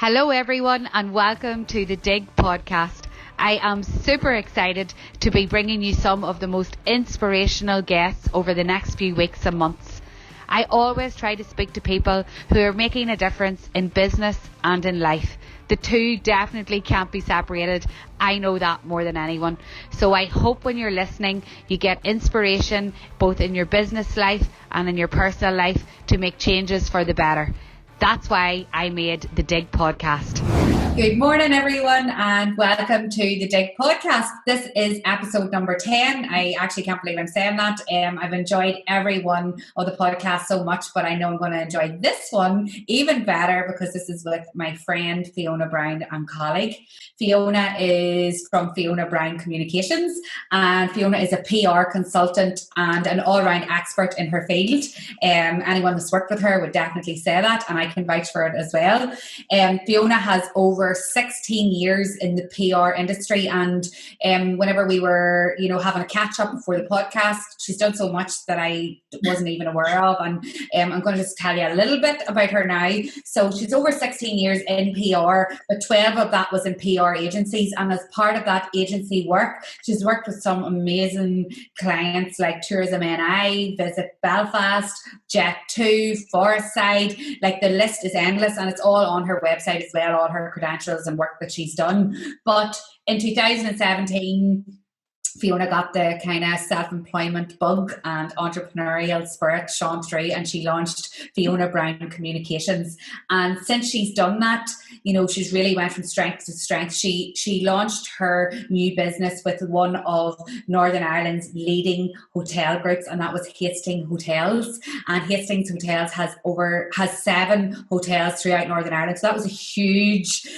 Hello everyone and welcome to the Digg podcast. I am super excited to be bringing you some of the most inspirational guests over the next few weeks and months. I always try to speak to people who are making a difference in business and in life. The two definitely can't be separated. I know that more than anyone. So I hope when you're listening, you get inspiration both in your business life and in your personal life to make changes for the better. That's why I made the Digg podcast. Good morning, everyone, and welcome to the Digg podcast. This is episode number 10. I actually can't believe I'm saying that. I've enjoyed every one of the podcasts so much, but I know I'm going to enjoy this one even better because this is with my friend Fiona Brown and colleague. Fiona is from Fiona Brown Communications, and Fiona is a PR consultant and an all-round expert in her field. Anyone that's worked with her would definitely say that, and I can vouch for it as well. Fiona has over 16 years in the PR industry, and whenever we were having a catch up before the podcast, she's done so much that I wasn't even aware of, and I'm going to just tell you a little bit about her now. So she's over 16 years in PR, but 12 of that was in PR agencies, and as part of that agency work she's worked with some amazing clients like Tourism NI, Visit Belfast, Jet2, Forestside. Like, the list is endless, and it's all on her website as well, all her credentials and work that she's done. But in 2017, Fiona got the kind of self-employment bug and entrepreneurial spirit shone through, and she launched Fiona Brown Communications. And since she's done that, she's really went from strength to strength. She launched her new business with one of Northern Ireland's leading hotel groups, and that was Hastings Hotels. And Hastings Hotels has 7 hotels throughout Northern Ireland. So that was a huge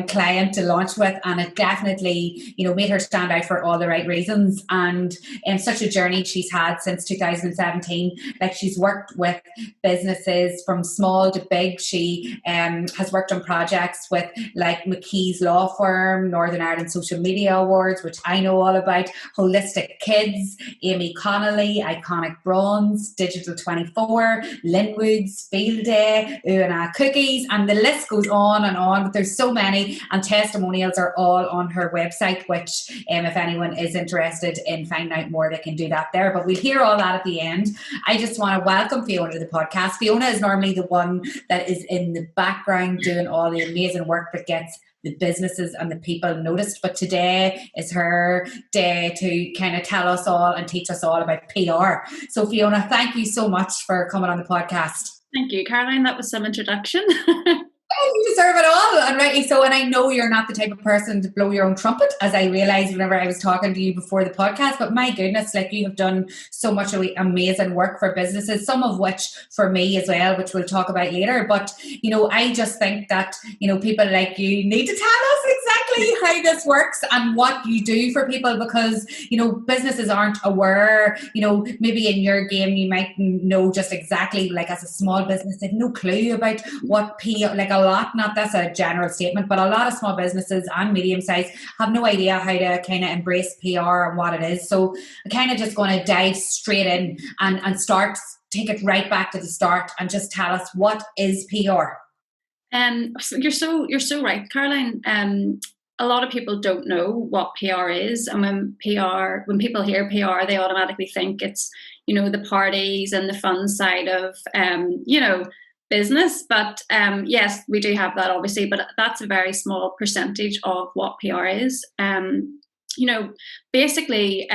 client to launch with, and it definitely made her stand out for all the right reasons. And such a journey she's had since 2017. Like, she's worked with businesses from small to big. She has worked on projects with like McKee's Law Firm, Northern Ireland Social Media Awards, which I know all about, Holistic Kids, Amy Connolly, Iconic Bronze, Digital 24, Linwood's, Field Day, Una Cookies, and the list goes on and on, but there's so many, and testimonials are all on her website, which if anyone is interested in finding out more, they can do that there. But we'll hear all that at the end. I just want to welcome Fiona to the podcast. Fiona is normally the one that is in the background doing all the amazing work that gets the businesses and the people noticed, but today is her day to kind of tell us all and teach us all about PR. So Fiona, thank you so much for coming on the podcast. Thank you, Caroline. That was some introduction. You deserve it all, and rightly so. And I know you're not the type of person to blow your own trumpet, as I realised whenever I was talking to you before the podcast, but my goodness, like, you have done so much amazing work for businesses, some of which for me as well, which we'll talk about later. But I just think that people like you need to tell us exactly how this works and what you do for people, because businesses aren't aware. Maybe in your game you might know just exactly, like, as a small business they've no clue about what PR, like a lot, not that's a general statement, but a lot of small businesses and medium size have no idea how to kind of embrace PR and what it is. So I'm kind of just going to dive straight in and take it right back to the start and just tell us, what is PR? So you're so right, Caroline. A lot of people don't know what PR is, and when people hear PR, they automatically think it's the parties and the fun side of business. But yes, we do have that, obviously, but that's a very small percentage of what PR is. Basically,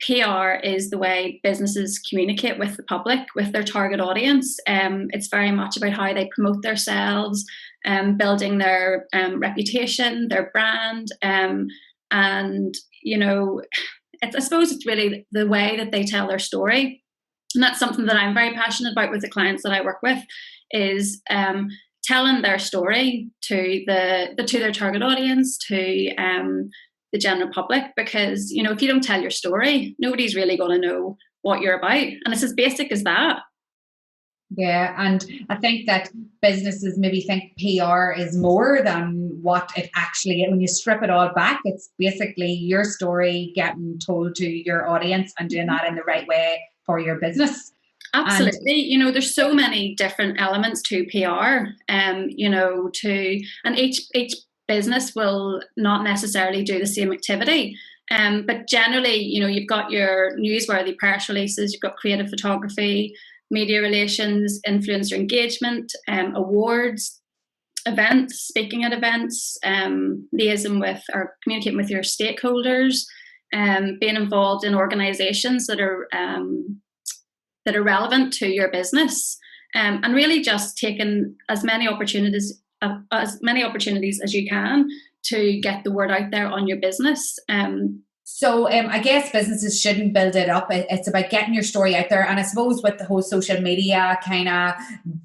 PR is the way businesses communicate with the public, with their target audience. It's very much about how they promote themselves, building their reputation, their brand, and I suppose it's really the way that they tell their story. And that's something that I'm very passionate about with the clients that I work with, is telling their story to their target audience, to the general public, because if you don't tell your story, nobody's really going to know what you're about, and it's as basic as that. Yeah, and I think that businesses maybe think PR is more than what it actually is. When you strip it all back, it's basically your story getting told to your audience and doing that in the right way for your business. Absolutely. And, there's so many different elements to PR, and each business will not necessarily do the same activity. But generally, you've got your newsworthy press releases, you've got creative photography, media relations, influencer engagement, awards, events, speaking at events, liaising with or communicating with your stakeholders, being involved in organisations that are relevant to your business, and really just taking as many opportunities as you can to get the word out there on your business. So I guess businesses shouldn't build it up. It's about getting your story out there. And I suppose with the whole social media kind of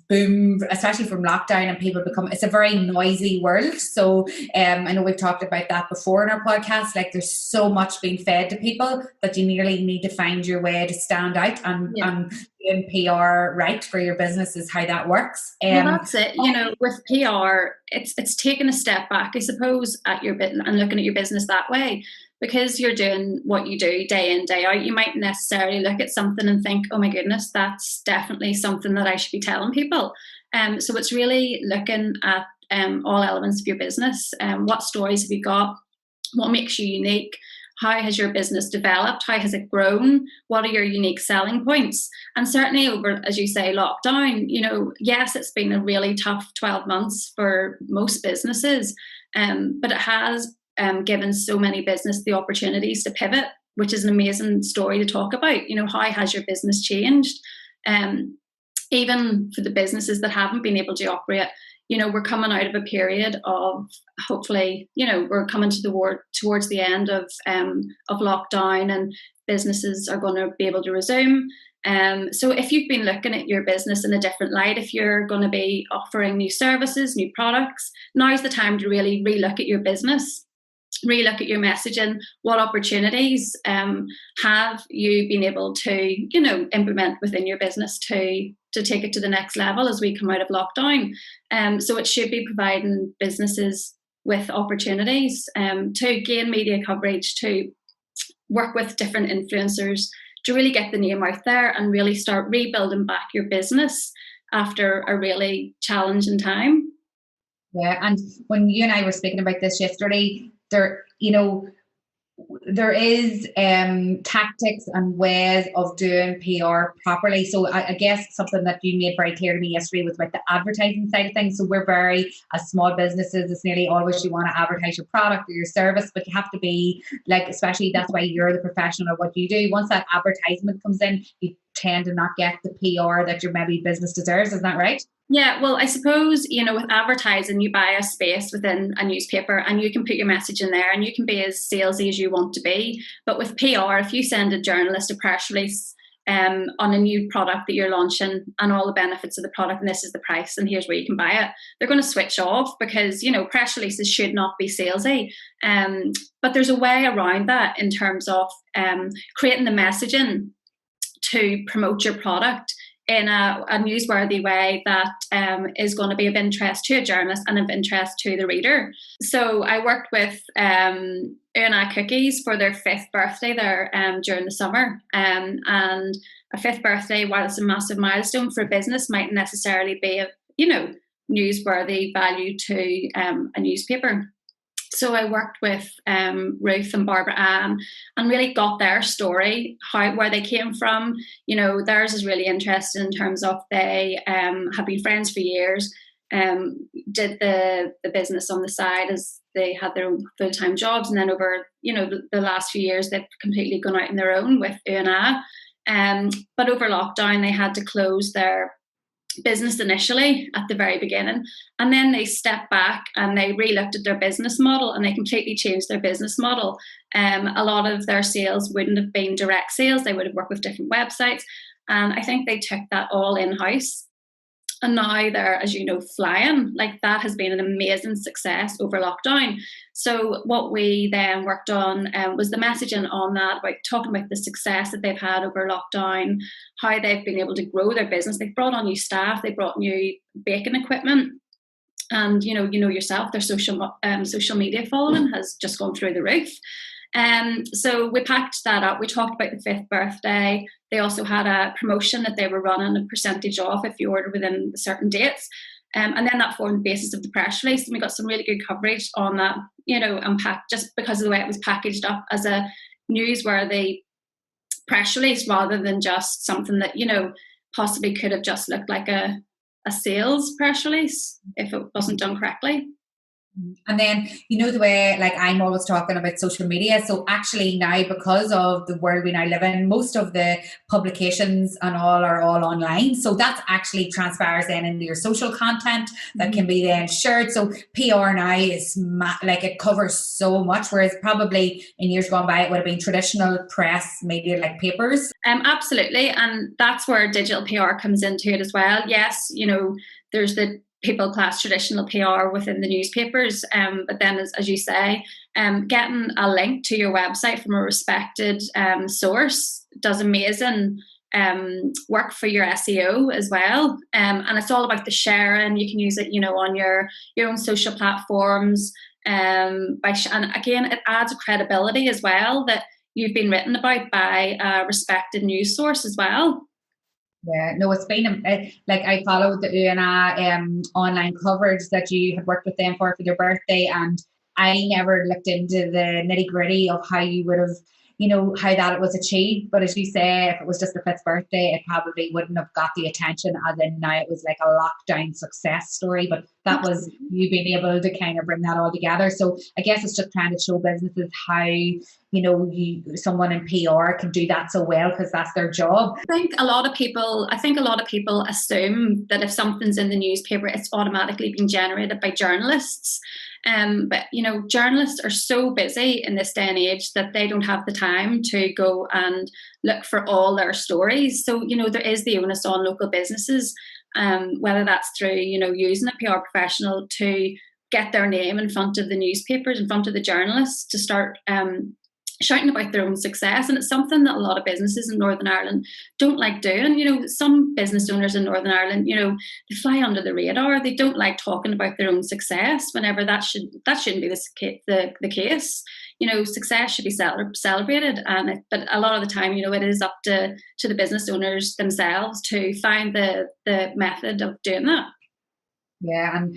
boom, especially from lockdown, and people it's a very noisy world. So I know we've talked about that before in our podcast. Like, there's so much being fed to people that you nearly need to find your way to stand out, and doing PR right for your business is how that works. Well, that's it. With PR, it's taking a step back, I suppose, at your bit and looking at your business that way. Because you're doing what you do day in, day out, you might necessarily look at something and think, oh my goodness, that's definitely something that I should be telling people. So it's really looking at all elements of your business. What stories have you got? What makes you unique? How has your business developed? How has it grown? What are your unique selling points? And certainly over, as you say, lockdown, yes, it's been a really tough 12 months for most businesses, but it has given so many business the opportunities to pivot, which is an amazing story to talk about. How has your business changed? Even for the businesses that haven't been able to operate, we're coming out of a period of, hopefully, we're coming towards the end of lockdown, and businesses are going to be able to resume. So if you've been looking at your business in a different light, if you're going to be offering new services, new products, now's the time to really relook at your business. Relook at your messaging. What opportunities have you been able to, implement within your business to take it to the next level as we come out of lockdown? So it should be providing businesses with opportunities to gain media coverage, to work with different influencers, to really get the name out there and really start rebuilding back your business after a really challenging time. Yeah, and when you and I were speaking about this yesterday, there is tactics and ways of doing PR properly. So I guess something that you made very clear to me yesterday was about the advertising side of things. So we're as small businesses, it's nearly always you want to advertise your product or your service, but you have to be especially that's why you're the professional of what you do. Once that advertisement comes in, you tend to not get the PR that your maybe business deserves. Isn't that right? Yeah, well, I suppose, with advertising, you buy a space within a newspaper and you can put your message in there and you can be as salesy as you want to be. But with PR, if you send a journalist a press release on a new product that you're launching and all the benefits of the product, and this is the price and here's where you can buy it, they're going to switch off because, press releases should not be salesy. But there's a way around that in terms of creating the messaging to promote your product in a newsworthy way that is going to be of interest to a journalist and of interest to the reader. So I worked with Una Cookies for their 5th birthday there during the summer. And a 5th birthday, while it's a massive milestone for a business, might necessarily be of, newsworthy value to a newspaper. So I worked with Ruth and Barbara Ann and really got their story, where they came from. Theirs is really interesting in terms of they have been friends for years, did the business on the side as they had their own full-time jobs. And then over, the last few years, they've completely gone out on their own with Una. But over lockdown, they had to close their business initially at the very beginning, and then they stepped back and they re-looked at their business model and they completely changed their business model. A lot of their sales wouldn't have been direct sales, they would have worked with different websites, and I think they took that all in-house, and now they're, as you know, flying. That has been an amazing success over lockdown. So what we then worked on was the messaging on that, about talking about the success that they've had over lockdown, how they've been able to grow their business. They've brought on new staff, they brought new baking equipment, and you know yourself, their social media following has just gone through the roof. So we packed that up. We talked about the 5th birthday. They also had a promotion that they were running, a percentage off if you order within certain dates. And then that formed the basis of the press release. And we got some really good coverage on that, and just because of the way it was packaged up as a newsworthy press release rather than just something that, possibly could have just looked like a sales press release if it wasn't done correctly. And then, the way, like, I'm always talking about social media. So actually now, because of the world we now live in, most of the publications and all are all online. So that actually transpires then into your social content that can be then shared. So PR now is it covers so much, whereas probably in years gone by, it would have been traditional press media like papers. Absolutely. And that's where digital PR comes into it as well. Yes, there's the people class traditional PR within the newspapers, but then as you say, getting a link to your website from a respected source does amazing work for your SEO as well, and it's all about the sharing. You can use it on your own social platforms, and again it adds a credibility as well that you've been written about by a respected news source as well. Yeah, no, it's been I followed the Una online coverage that you had worked with them for their birthday, and I never looked into the nitty gritty of how you would have, how that it was achieved. But as you say, if it was just the 5th birthday, it probably wouldn't have got the attention as in now it was like a lockdown success story. But that was you being able to kind of bring that all together. So I guess it's just trying to show businesses how, someone in PR can do that so well because that's their job. I think a lot of people assume that if something's in the newspaper, it's automatically being generated by journalists. But journalists are so busy in this day and age that they don't have the time to go and look for all their stories. So there is the onus on local businesses, whether that's through using a PR professional to get their name in front of the newspapers, in front of the journalists, to start shouting about their own success. And it's something that a lot of businesses in Northern Ireland don't like doing. Some business owners in Northern Ireland, they fly under the radar. They don't like talking about their own success whenever that shouldn't be the case. Success should be celebrated, but a lot of the time, it is up to the business owners themselves to find the method of doing that. Yeah, and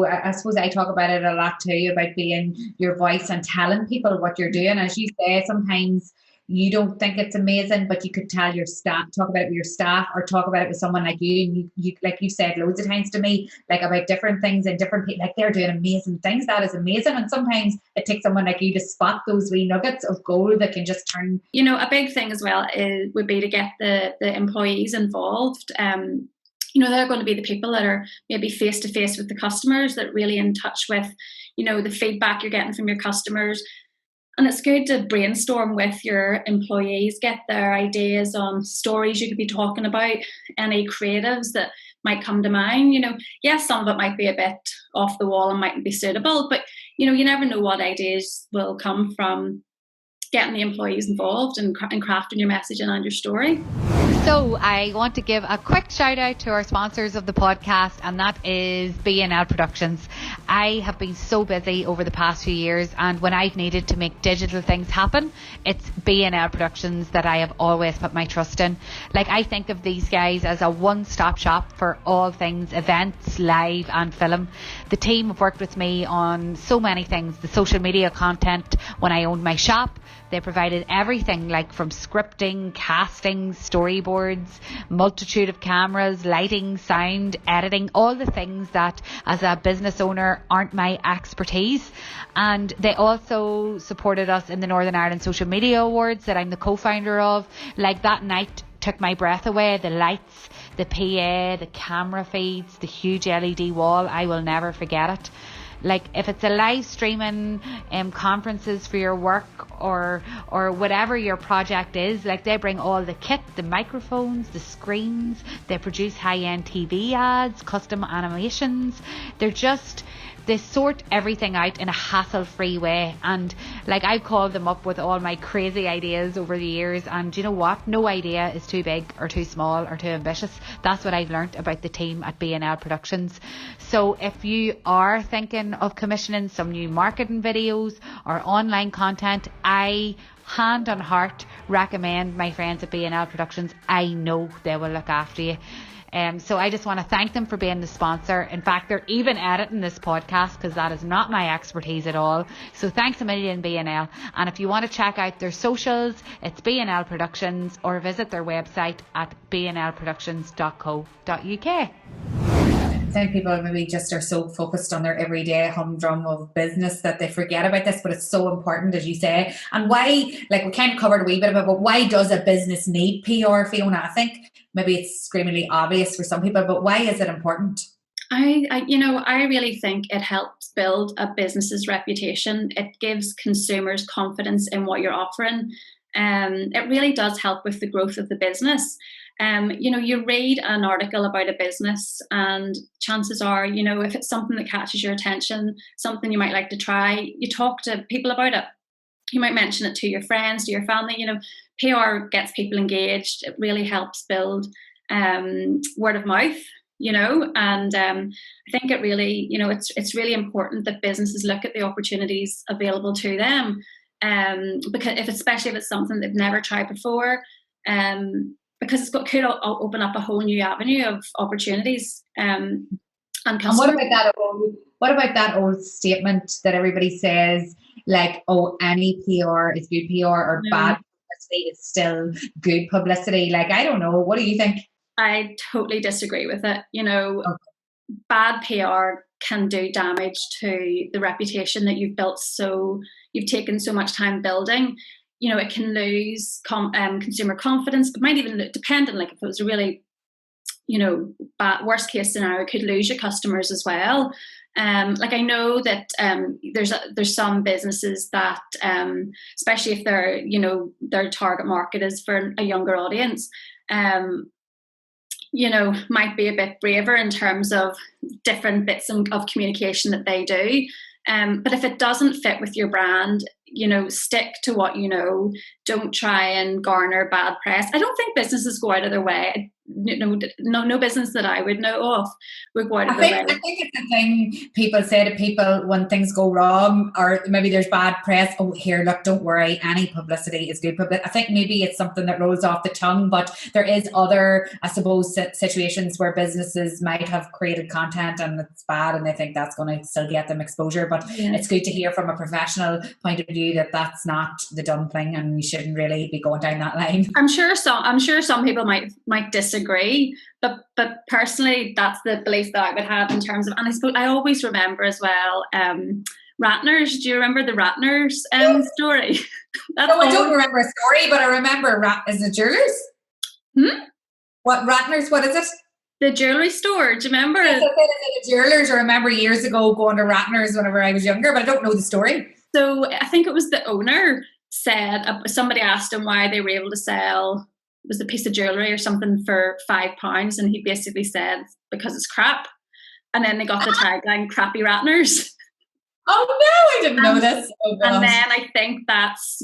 I suppose I talk about it a lot too, about being your voice and telling people what you're doing. As you say, sometimes you don't think it's amazing, but you could tell your staff, talk about it with your staff, or talk about it with someone like you. And you like you've said loads of times to me, like about different things and different people, like they're doing amazing things. That is amazing. And sometimes it takes someone like you to spot those wee nuggets of gold that can just turn. A big thing as well would be to get the employees involved. They're going to be the people that are maybe face to face with the customers, that really in touch with, the feedback you're getting from your customers. And it's good to brainstorm with your employees, get their ideas on stories you could be talking about, any creatives that might come to mind. Yes, some of it might be a bit off the wall and mightn't be suitable, but, you never know what ideas will come from getting the employees involved and crafting your message and your story. So I want to give a quick shout out to our sponsors of the podcast, and that is BNL Productions. I have been so busy over the past few years, and when I've needed to make digital things happen, it's BNL Productions that I have always put my trust in. I think of these guys as a one-stop shop for all things events, live and film. The team have worked with me on so many things, the social media content when I owned my shop. They provided everything, from scripting, casting, storyboards, multitude of cameras, lighting, sound, editing, all the things that as a business owner aren't my expertise. And they also supported us in the Northern Ireland Social Media Awards that I'm the co-founder of. That night took my breath away. The lights, the PA, the camera feeds, the huge LED wall, I will never forget it. If it's a live streaming conferences for your work or whatever your project is, they bring all the kit, the microphones, the screens. They produce high-end TV ads, custom animations. They're just they sort everything out in a hassle-free way. And like, I've called them up with all my crazy ideas over the years, and you know what? No idea is too big or too small or too ambitious. That's what I've learnt about the team at BNL Productions. So if you are thinking of commissioning some new marketing videos or online content, I hand on heart recommend my friends at BNL Productions. I know they will look after you. So I just want to thank them for being the sponsor. In fact, they're even editing this podcast, because that is not my expertise at all. So thanks a million, BNL. And if you want to check out their socials, it's BNL Productions, or visit their website at bnlproductions.co.uk. Some people maybe just are so focused on their everyday humdrum of business that they forget about this, but it's so important, as you say. And why, like we kind of covered a wee bit about, but why does a business need PR, Fiona? I think maybe it's screamingly obvious for some people, but why is it important? I really think it helps build a business's reputation. It gives consumers confidence in what you're offering. It really does help with the growth of the business. You read an article about a business, and chances are, if it's something that catches your attention, something you might like to try, you talk to people about it. You might mention it to your friends, to your family. PR gets people engaged. It really helps build word of mouth, and I think it really, it's really important that businesses look at the opportunities available to them, because especially if it's something they've never tried before, because could open up a whole new avenue of opportunities. And what about that old statement that everybody says, like, oh, any PR is good PR, or bad publicity is still good publicity? Like, I don't know. What do you think? I totally disagree with it. Bad PR can do damage to the reputation that you've built, so you've taken so much time building. It can lose consumer confidence. It might even, depending, like if it was a really, bad worst case scenario, it could lose your customers as well. Like I know that there's some businesses that, especially if they're, their target market is for a younger audience, might be a bit braver in terms of different bits of communication that they do. But if it doesn't fit with your brand, stick to what you know. Don't try and garner bad press. I don't think businesses go out of their way. No business that I would know of would go out of their way. I think it's the thing people say to people when things go wrong, or maybe there's bad press. Oh, here, look, don't worry. Any publicity is good publicity. I think maybe it's something that rolls off the tongue, but there is other, I suppose, situations where businesses might have created content and it's bad, and they think that's going to still get them exposure. But it's good to hear from a professional point of view that that's not the done thing, and you shouldn't really be going down that line. I'm sure some people might disagree, but personally, that's the belief that I would have in terms of. And I suppose I always remember as well, Ratner's. Do you remember the Ratner's story? I don't remember a story, but I remember is it jewelers? What Ratner's? What is it? The jewellery store. Do you remember? Yes, the jewelers. I remember years ago going to Ratner's whenever I was younger, but I don't know the story. So I think it was the owner said, somebody asked him why they were able to sell, was a piece of jewellery or something for £5, and he basically said, because it's crap. And then they got the tagline, Crappy Ratners. Oh no, I didn't know this. Oh, and then I think that's,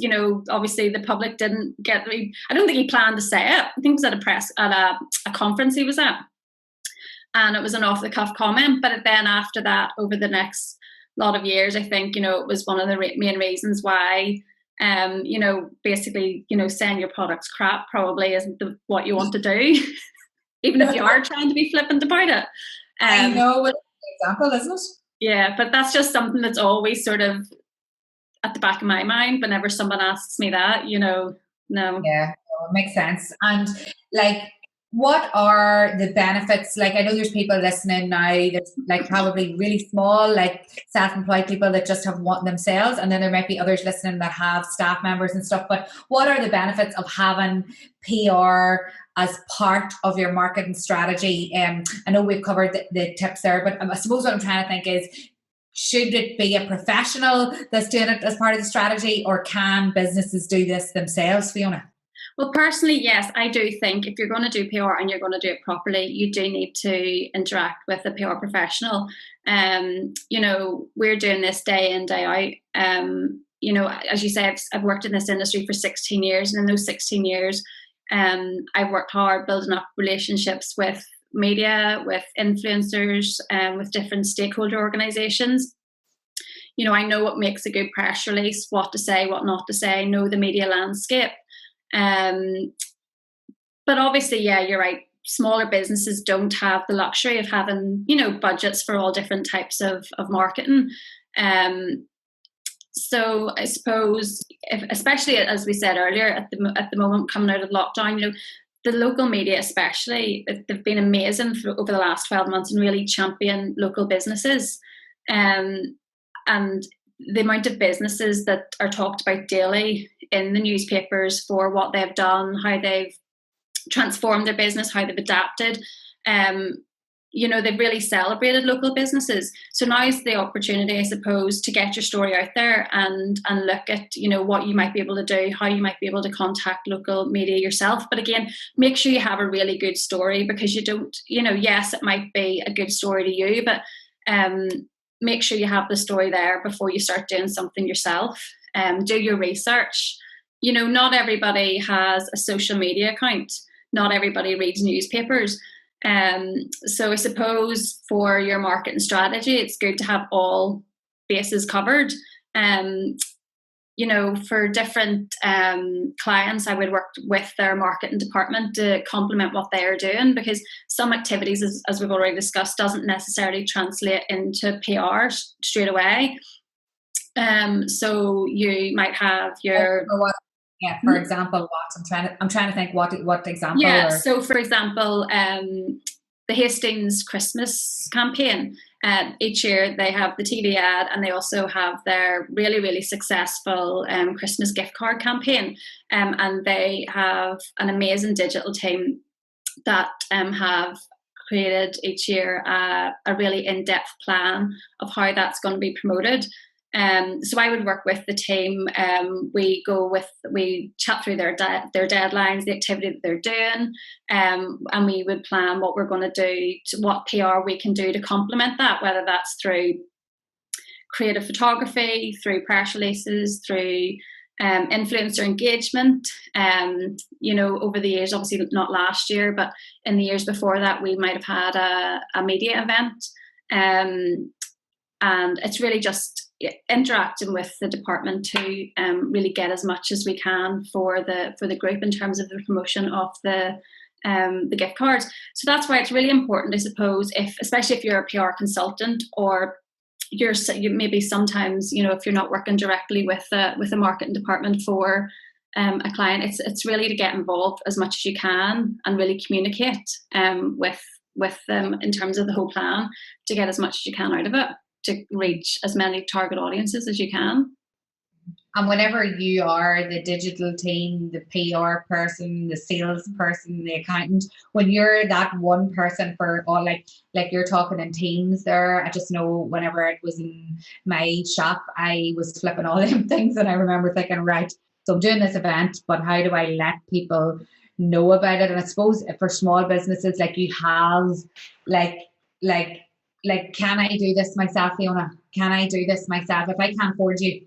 obviously the public didn't get, I don't think he planned to say it. I think it was at a conference he was at. And it was an off the cuff comment. But then after that, over the next lot of years, I think, it was one of the main reasons why, basically, saying your product's crap probably isn't what you want to do, even if you are trying to be flippant about it. I know, it's an example, isn't it? Yeah, but that's just something that's always sort of at the back of my mind whenever someone asks me that, no. Yeah, it makes sense. And like, what are the benefits? Like, I know there's people listening now that's like probably really small, like self-employed people that just have one themselves, and then there might be others listening that have staff members and stuff. But what are the benefits of having PR as part of your marketing strategy? I know we've covered the tips there, but I suppose what I'm trying to think is, should it be a professional that's doing it as part of the strategy, or can businesses do this themselves, Fiona? Well, personally, yes, I do think if you're going to do PR and you're going to do it properly, you do need to interact with a PR professional. We're doing this day in, day out. As you say, I've worked in this industry for 16 years, and in those 16 years, I've worked hard building up relationships with media, with influencers, with different stakeholder organisations. I know what makes a good press release, what to say, what not to say, know the media landscape. But obviously, yeah, you're right. Smaller businesses don't have the luxury of having, budgets for all different types of marketing. So I suppose, especially as we said earlier, at the moment coming out of lockdown, the local media especially, they've been amazing over the last 12 months and really champion local businesses. And the amount of businesses that are talked about daily in the newspapers for what they've done, how they've transformed their business, how they've adapted. They've really celebrated local businesses. So now is the opportunity, I suppose, to get your story out there and look at, what you might be able to do, how you might be able to contact local media yourself. But again, make sure you have a really good story, because you don't, yes, it might be a good story to you, but make sure you have the story there before you start doing something yourself. Do your research. Not everybody has a social media account. Not everybody reads newspapers. So I suppose for your marketing strategy, it's good to have all bases covered. For different clients, I would work with their marketing department to complement what they are doing, because some activities, as we've already discussed, doesn't necessarily translate into PR straight away. So you might have your... Yeah, for example, what I'm trying to think what example. Yeah, so for example, the Hastings Christmas campaign. Each year they have the TV ad, and they also have their really, really successful Christmas gift card campaign. And they have an amazing digital team that have created each year a really in-depth plan of how that's going to be promoted. So I would work with the team. We chat through their deadlines, the activity that they're doing, and we would plan what we're going to do, what PR we can do to complement that, whether that's through creative photography, through press releases, through influencer engagement. Over the years, obviously not last year, but in the years before that, we might have had a media event, and it's really just interacting with the department to really get as much as we can for the group in terms of the promotion of the gift cards. So that's why it's really important, I suppose, especially if you're a PR consultant, or you maybe sometimes, if you're not working directly with a marketing department for a client, it's really to get involved as much as you can and really communicate with them in terms of the whole plan to get as much as you can out of it, to reach as many target audiences as you can. And whenever you are the digital team, the PR person, the sales person, the accountant, when you're that one person for all, like you're talking in teams there, I just know whenever it was in my shop, I was flipping all them things, and I remember thinking, right, so I'm doing this event, but how do I let people know about it? And I suppose for small businesses, like you have, like, can I do this myself, Fiona? Can I do this myself? If I can't afford you,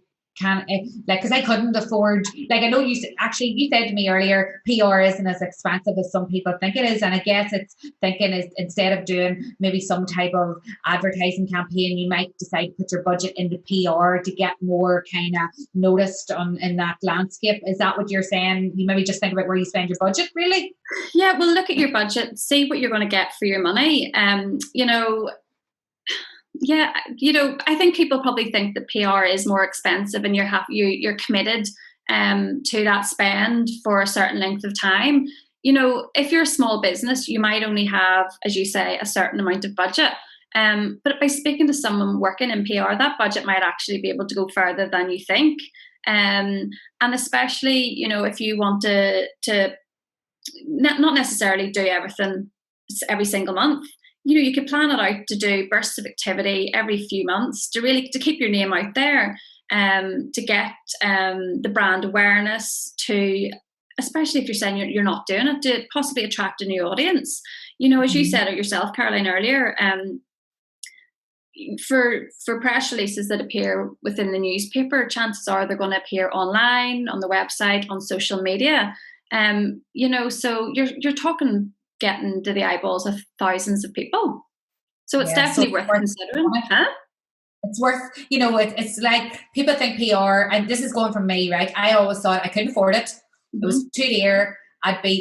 because I couldn't afford, I know you said to me earlier, PR isn't as expensive as some people think it is. And I guess it's thinking is, instead of doing maybe some type of advertising campaign, you might decide to put your budget into PR to get more kind of noticed in that landscape. Is that what you're saying? You maybe just think about where you spend your budget, really? Yeah, well, look at your budget, see what you're going to get for your money. Yeah, I think people probably think that PR is more expensive, and you're committed to that spend for a certain length of time. If you're a small business, you might only have, as you say, a certain amount of budget. But by speaking to someone working in PR, that budget might actually be able to go further than you think. And especially, if you want to not necessarily do everything every single month. You could plan it out to do bursts of activity every few months to keep your name out there, to get the brand awareness, to especially if you're saying you're not doing it, to possibly attract a new audience. As you said it yourself, Caroline, earlier, for press releases that appear within the newspaper, chances are they're going to appear online, on the website, on social media. So you're talking getting to the eyeballs of thousands of people. So it's definitely worth considering. Huh? It's worth, it's like people think PR, and this is going from me, right? I always thought I couldn't afford it. It was too dear.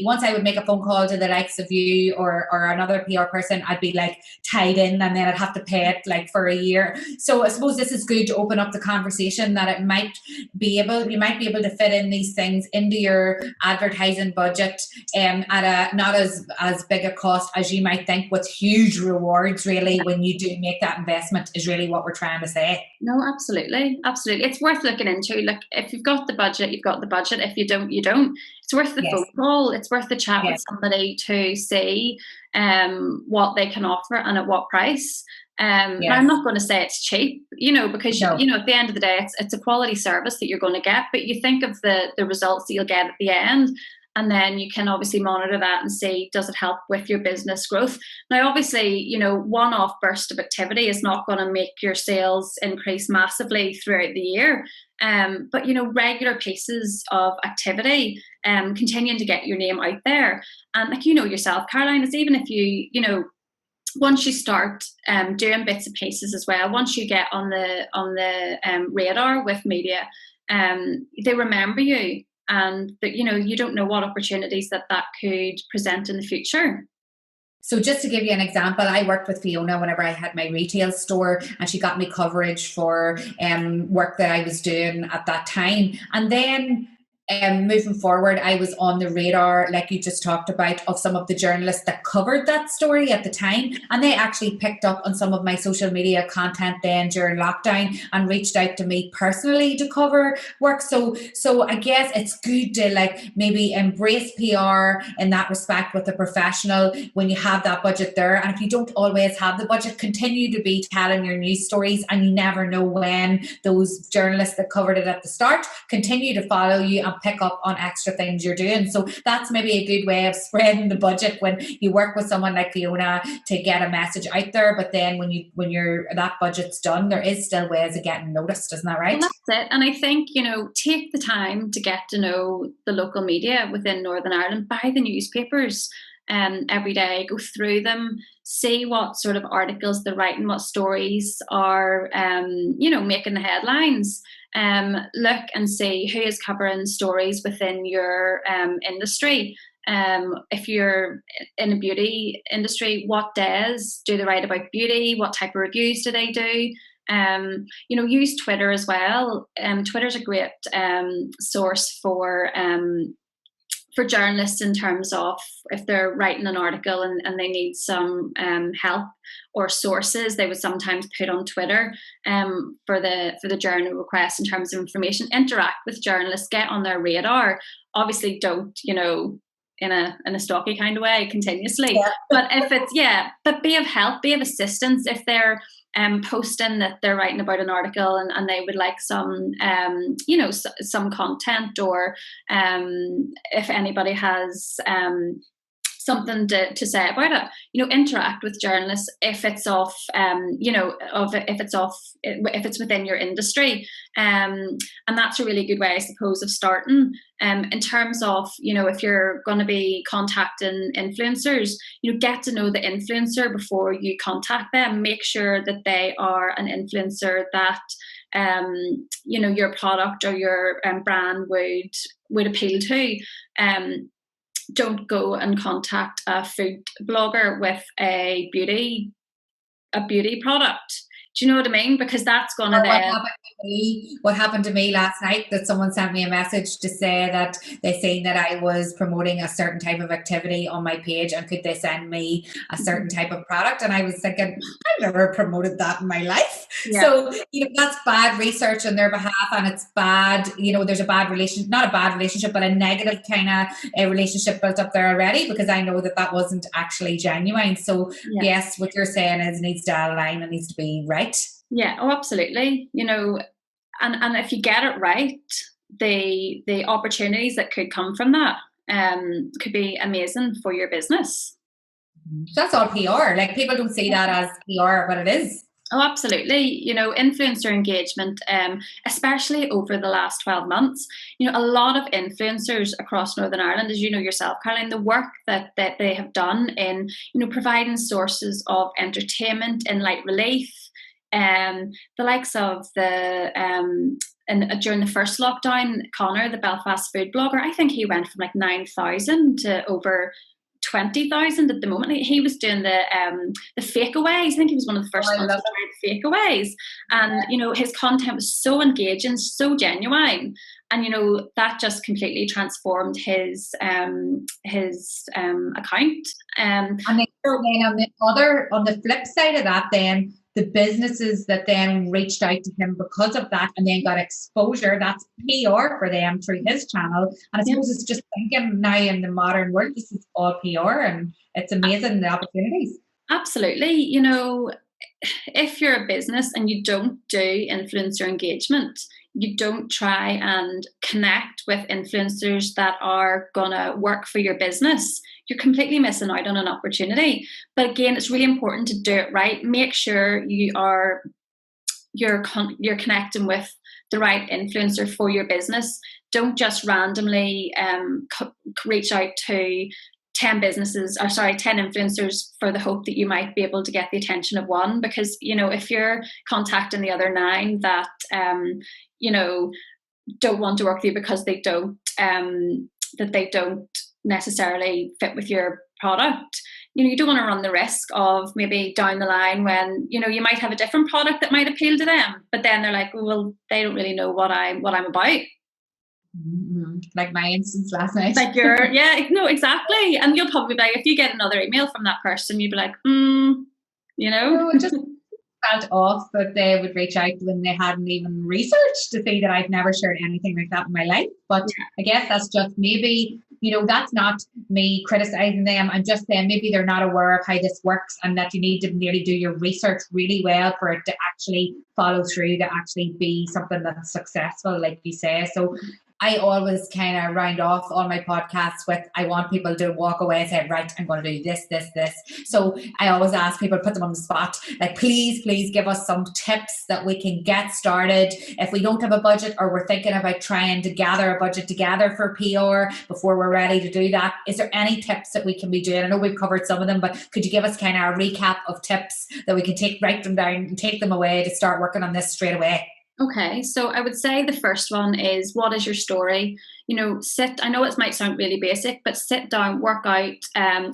Once I would make a phone call to the likes of you or another PR person, I'd be like tied in, and then I'd have to pay it like for a year. So I suppose this is good to open up the conversation that you might be able to fit in these things into your advertising budget at a not as big a cost as you might think, with huge rewards really when you do make that investment, is really what we're trying to say. No, absolutely. It's worth looking into. Like, if you've got the budget, you've got the budget. If you don't, you don't. It's worth the phone call. It's worth the chat with somebody to see what they can offer and at what price. Now, I'm not going to say it's cheap, because at the end of the day, it's a quality service that you're going to get. But you think of the results that you'll get at the end, and then you can obviously monitor that and see, does it help with your business growth? Now, obviously, one-off burst of activity is not going to make your sales increase massively throughout the year. But regular pieces of activity, continuing to get your name out there. And like yourself, Caroline, it's even if you once you start doing bits and pieces as well, once you get on the radar with media, they remember you, and that you don't know what opportunities that could present in the future. So just to give you an example, I worked with Fiona whenever I had my retail store, and she got me coverage for work that I was doing at that time. And then moving forward, I was on the radar, like you just talked about, of some of the journalists that covered that story at the time. And they actually picked up on some of my social media content then during lockdown and reached out to me personally to cover work. So I guess it's good to like maybe embrace PR in that respect with a professional when you have that budget there. And if you don't always have the budget, continue to be telling your news stories, and you never know when those journalists that covered it at the start continue to follow you and pick up on extra things you're doing. So that's maybe a good way of spreading the budget when you work with someone like Fiona to get a message out there. But then when that budget's done, there is still ways of getting noticed, isn't that right? Well, that's it. And I think, take the time to get to know the local media within Northern Ireland, buy the newspapers every day, go through them, see what sort of articles they're writing, what stories are, making the headlines. Look and see who is covering stories within your industry. If you're in a beauty industry, what days do they write about beauty? What type of reviews do they do? Use Twitter as well. Twitter's a great source for journalists in terms of if they're writing an article and they need some help or sources, they would sometimes put on Twitter for the journal request in terms of information. Interact with journalists, get on their radar. Obviously don't, in a stalky kind of way continuously. But if it's, but be of help, be of assistance. If they're posting that they're writing about an article and they would like some, some content, or if anybody has something to say about it, interact with journalists if it's if it's within your industry, and that's a really good way, I suppose, of starting. In terms of, if you're going to be contacting influencers, get to know the influencer before you contact them. Make sure that they are an influencer that your product or your brand would appeal to. Don't go and contact a food blogger with a beauty product. Do you know what I mean? Because that's going to what happened to me last night, that someone sent me a message to say that they seen that I was promoting a certain type of activity on my page, and could they send me a certain type of product? And I was thinking, I've never promoted that in my life. Yeah. So, that's bad research on their behalf, and it's bad, there's a bad relationship, not a bad relationship, but a negative kind of a relationship built up there already, because I know that wasn't actually genuine. So yes, what you're saying is it needs to align, it needs to be right. Yeah, oh, absolutely. And if you get it right, the opportunities that could come from that could be amazing for your business. So that's all PR. Like, people don't see that as PR, but it is. Oh, absolutely. You know, influencer engagement, especially over the last 12 months, you know, a lot of influencers across Northern Ireland, as you know yourself, Caroline, the work that they have done in, you know, providing sources of entertainment and light relief, the likes of the, and during the first lockdown, Connor, the Belfast food blogger, I think he went from like 9,000 to over 20,000 at the moment. He was doing the fakeaways. I think he was one of the first ones to try fakeaways, and you know, his content was so engaging, so genuine, and you know, that just completely transformed his account. And then on the flip side of that, then the businesses that then reached out to him because of that and then got exposure, that's PR for them through his channel. And I suppose it's just thinking now in the modern world, this is all PR, and it's amazing, the opportunities. Absolutely. You know, if you're a business and you don't do influencer engagement, you don't try and connect with influencers that are going to work for your business, you're completely missing out on an opportunity. But again, it's really important to do it right. Make sure you're connecting with the right influencer for your business. Don't just randomly reach out to 10 influencers for the hope that you might be able to get the attention of one, because, you know, if you're contacting the other 9 that, you know, don't want to work with you because they don't necessarily fit with your product, you know, you don't want to run the risk of maybe down the line when, you know, you might have a different product that might appeal to them, but then they're like, well, they don't really know what I'm about. Mm-hmm. Like my instance last night. Like no, exactly. And you'll probably be like, if you get another email from that person, you'd be like, you know. No, it just felt off that they would reach out when they hadn't even researched to see that I've never shared anything like that in my life. But I guess that's just maybe, you know, that's not me criticizing them. I'm just saying maybe they're not aware of how this works, and that you need to nearly do your research really well for it to actually follow through, to actually be something that's successful, like you say. So I always kind of round off all my podcasts with, I want people to walk away and say, right, I'm going to do this. So I always ask people, put them on the spot, like, please give us some tips that we can get started. If we don't have a budget, or we're thinking about trying to gather a budget together for PR before we're ready to do that, is there any tips that we can be doing? I know we've covered some of them, but could you give us kind of a recap of tips that we can write them down and take them away to start working on this straight away? Okay, so I would say the first one is, what is your story? You know, I know it might sound really basic, but sit down, work out,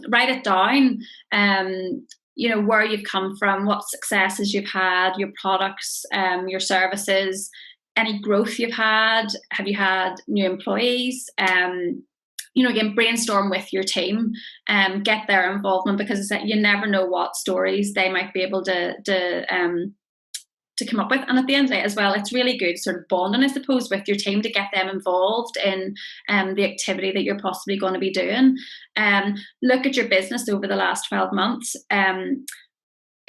write it down, you know, where you've come from, what successes you've had, your products, your services, any growth you've had, have you had new employees? You know, again, brainstorm with your team, get their involvement, because you never know what stories they might be able to come up with. And at the end of the day as well, it's really good sort of bonding, I suppose, with your team, to get them involved in the activity that you're possibly going to be doing. Look at your business over the last 12 months.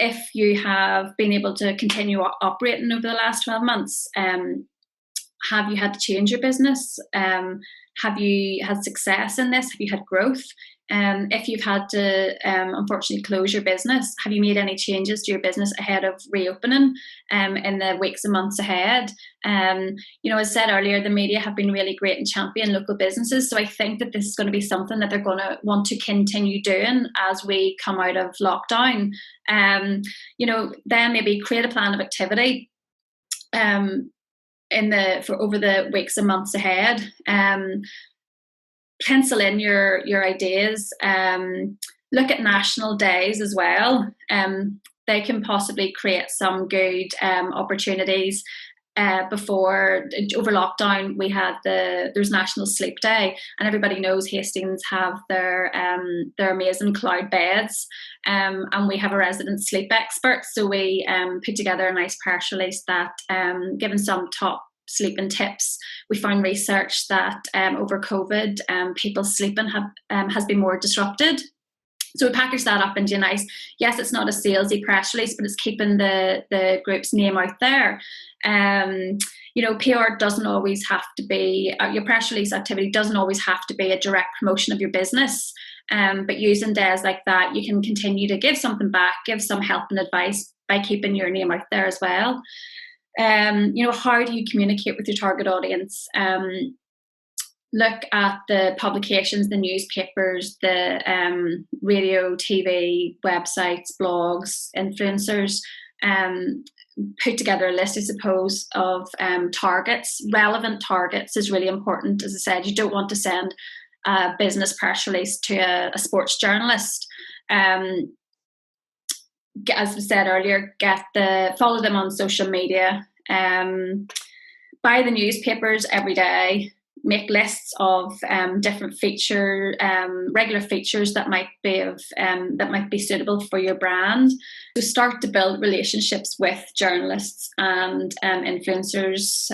If you have been able to continue operating over the last 12 months, have you had to change your business? Have you had success in this? Have you had growth? If you've had to unfortunately close your business, have you made any changes to your business ahead of reopening in the weeks and months ahead? You know, as I said earlier, the media have been really great in championing local businesses. So I think that this is going to be something that they're going to want to continue doing as we come out of lockdown. You know, then maybe create a plan of activity over the weeks and months ahead. Pencil in your ideas. Look at national days as well. They can possibly create some good opportunities. Before, over lockdown, we had there's National Sleep Day, and everybody knows Hastings have their amazing cloud beds, and we have a resident sleep expert. So we put together a nice press release that given some top sleeping tips. We found research that over COVID, people's sleeping has been more disrupted. So we packaged that up into a nice, yes, it's not a salesy press release, but it's keeping the group's name out there. PR doesn't always have to be, your press release activity doesn't always have to be a direct promotion of your business. But using days like that, you can continue to give something back, give some help and advice by keeping your name out there as well. How do you communicate with your target audience? Look at the publications, the newspapers, the radio, TV, websites, blogs, influencers. Put together a list, I suppose, of targets. Relevant targets is really important. As I said, you don't want to send a business press release to a sports journalist. As I said earlier, follow them on social media. Buy the newspapers every day. Make lists of different regular features that might be suitable for your brand. So start to build relationships with journalists and influencers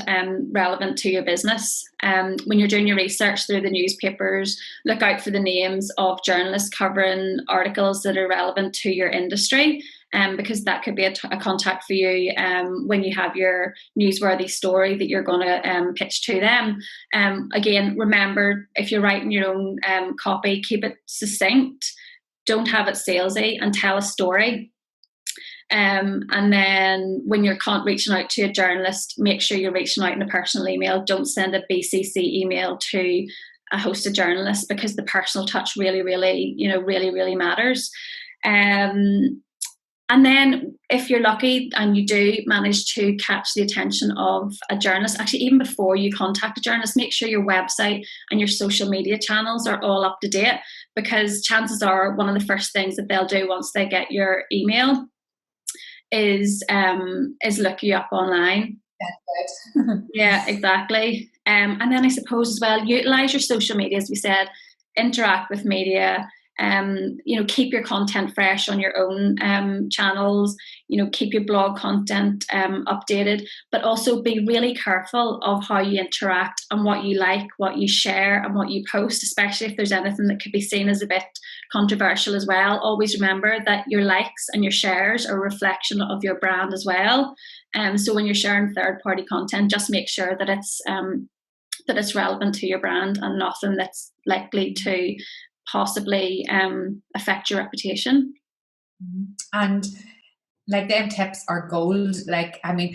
relevant to your business. When you're doing your research through the newspapers, look out for the names of journalists covering articles that are relevant to your industry. Because that could be a contact for you when you have your newsworthy story that you're going to pitch to them. Again, remember, if you're writing your own copy, keep it succinct. Don't have it salesy, and tell a story. And then when you're reaching out to a journalist, make sure you're reaching out in a personal email. Don't send a BCC email to a hosted journalist, because the personal touch really, really matters. And then if you're lucky and you do manage to catch the attention of a journalist, actually even before you contact a journalist, make sure your website and your social media channels are all up to date, because chances are one of the first things that they'll do once they get your email is look you up online. That's good. Yeah, exactly. And then I suppose as well, utilize your social media, as we said, interact with media. Keep your content fresh on your own channels, keep your blog content updated, but also be really careful of how you interact and what you like, what you share and what you post, especially if there's anything that could be seen as a bit controversial as well. Always remember that your likes and your shares are a reflection of your brand as well. So when you're sharing third-party content, just make sure that it's relevant to your brand and nothing that's likely to possibly affect your reputation. And like, them tips are gold. Like, I mean,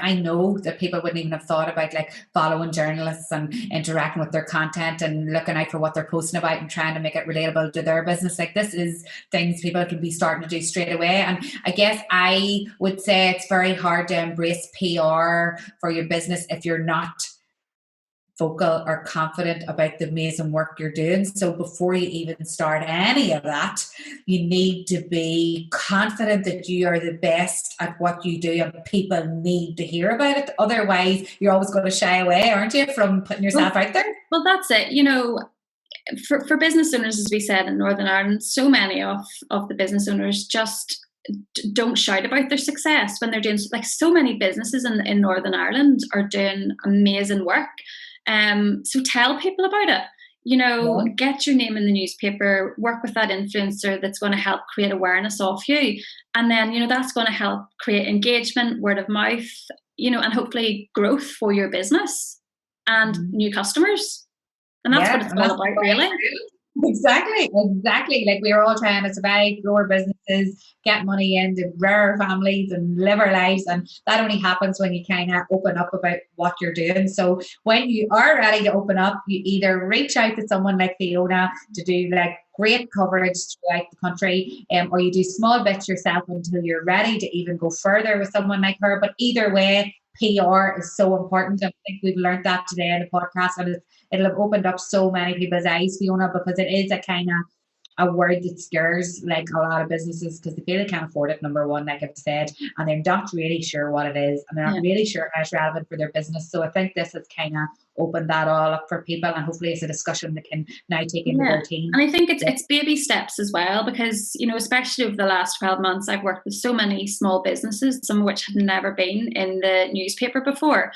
I know that people wouldn't even have thought about like following journalists and interacting with their content and looking out for what they're posting about and trying to make it relatable to their business. Like, this is things people can be starting to do straight away. And I guess I would say it's very hard to embrace PR for your business if you're not vocal or confident about the amazing work you're doing. So before you even start any of that, you need to be confident that you are the best at what you do, and people need to hear about it. Otherwise, you're always going to shy away, aren't you, from putting yourself out there? Well, that's it. For business owners, as we said, in Northern Ireland, so many of the business owners just don't shout about their success when they're doing, like, so many businesses in Northern Ireland are doing amazing work. So tell people about it. Get your name in the newspaper, work with that influencer that's going to help create awareness of you. And then, that's going to help create engagement, word of mouth, and hopefully growth for your business and new customers. And that's what it's all about, really. Exactly. Like, we're all trying to survive, grow our businesses, get money in to grow our families and live our lives, and that only happens when you kind of open up about what you're doing. So when you are ready to open up, you either reach out to someone like Fiona to do like great coverage throughout the country, or you do small bits yourself until you're ready to even go further with someone like her. But either way, PR is so important. I think we've learned that today in the podcast, and it'll have opened up so many people's eyes, Fiona, because it is a kind of a word that scares like a lot of businesses, because they feel they can't afford it, number one, like I've said, and they're not really sure what it is, and they're not really sure how it's relevant for their business. So I think this has kind of opened that all up for people, and hopefully it's a discussion that can now take into their team. And I think it's baby steps as well, because especially over the last 12 months, I've worked with so many small businesses, some of which had never been in the newspaper before.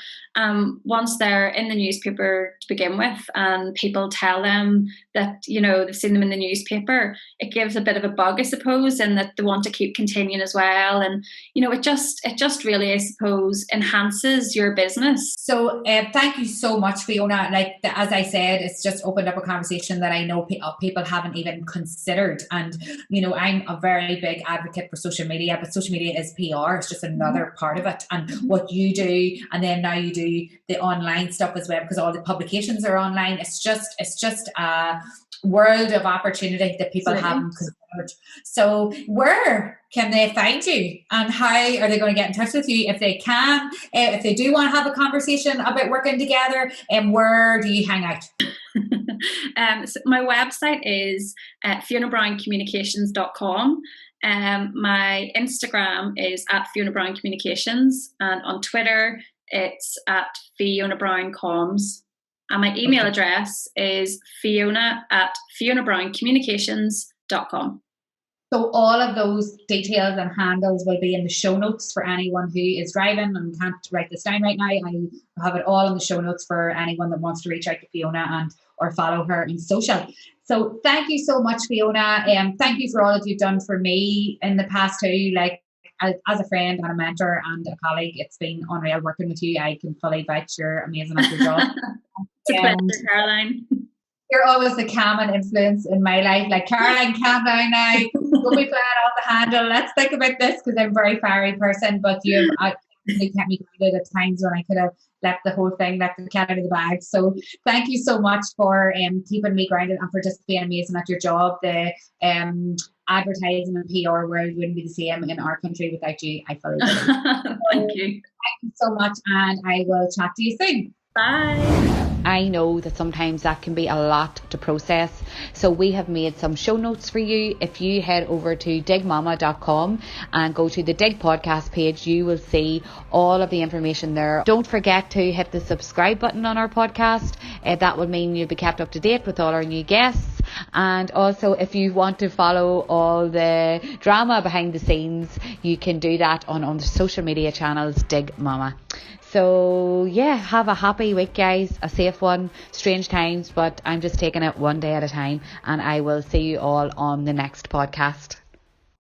Once they're in the newspaper to begin with, and people tell them that they've seen them in the newspaper newspaper, it gives a bit of a bug, I suppose, and that they want to keep continuing as well. And, you know, it just really, I suppose, enhances your business. So thank you so much, Fiona. Like, as I said, it's just opened up a conversation that I know people haven't even considered. And, you know, I'm a very big advocate for social media, but social media is PR. It's just another part of it. And what you do, and then now you do the online stuff as well, because all the publications are online. It's just a world of opportunity that people haven't considered. So where can they find you, and how are they going to get in touch with you if they can, if they do want to have a conversation about working together? And where do you hang out? So my website is FionaBrownCommunications.com. My Instagram is at Fiona Brown Communications, and on Twitter it's at Fiona Brown Comms. And my email address is fiona@FionaBrownCommunications.com. So all of those details and handles will be in the show notes for anyone who is driving and can't write this down right now. I have it all in the show notes for anyone that wants to reach out to Fiona and or follow her in social. So thank you so much, Fiona. Thank you for all that you've done for me in the past too. Like, as a friend and a mentor and a colleague, it's been unreal working with you. I can fully vouch you're amazing at your job. It's a pleasure, Caroline. You're always the calming influence in my life. Like, Caroline, calm down now. Don't be flying off the handle. Let's think about this, because I'm a very fiery person, but you've actually kept me grounded at times when I could have left the cat out of the bag. So thank you so much for keeping me grounded and for just being amazing at your job. The advertising and PR world wouldn't be the same in our country without you, I fully believe. Thank you. Thank you so much, and I will chat to you soon. Bye. I know that sometimes that can be a lot to process, so we have made some show notes for you. If you head over to diggmama.com and go to the Digg podcast page, you will see all of the information there. Don't forget to hit the subscribe button on our podcast. That will mean you'll be kept up to date with all our new guests. And also, if you want to follow all the drama behind the scenes, you can do that on the social media channels, Digg Mama. So yeah, have a happy week, guys, a safe one. Strange times, but I'm just taking it one day at a time, and I will see you all on the next podcast.